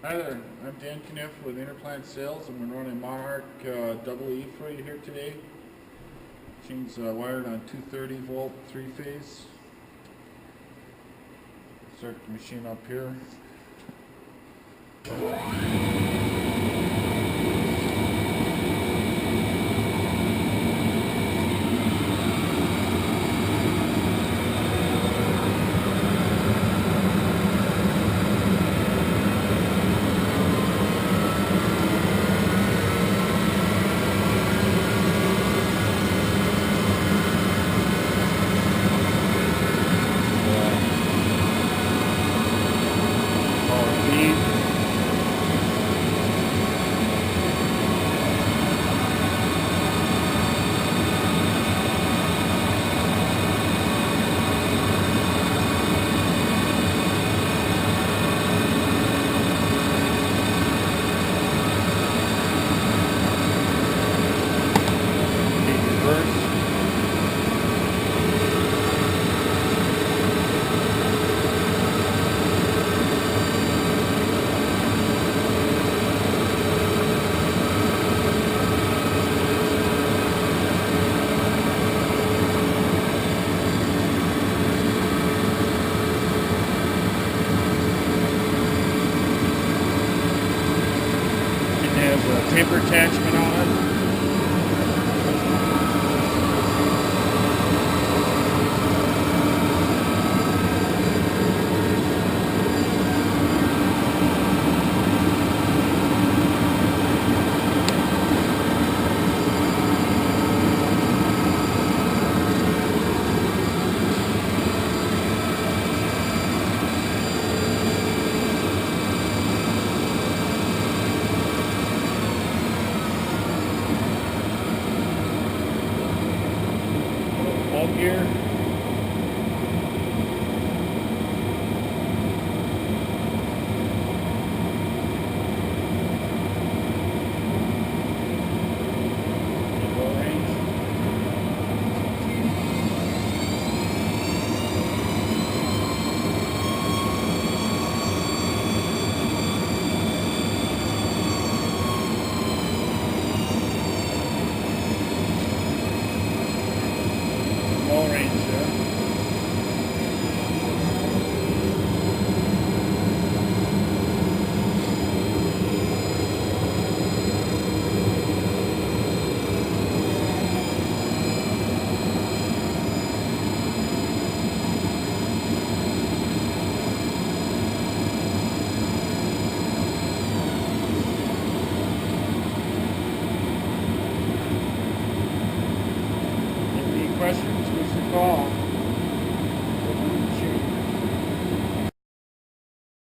Hi there, I'm Dan Kniff with Interplant Sales, and we're running Monarch Double E for you here today. Machine's wired on 230 volt 3-phase. Start the machine up here. Power feed. Feed reverse. It has a taper attachment on it. Plug here. Low range. Low range there. Any questions, give us a call.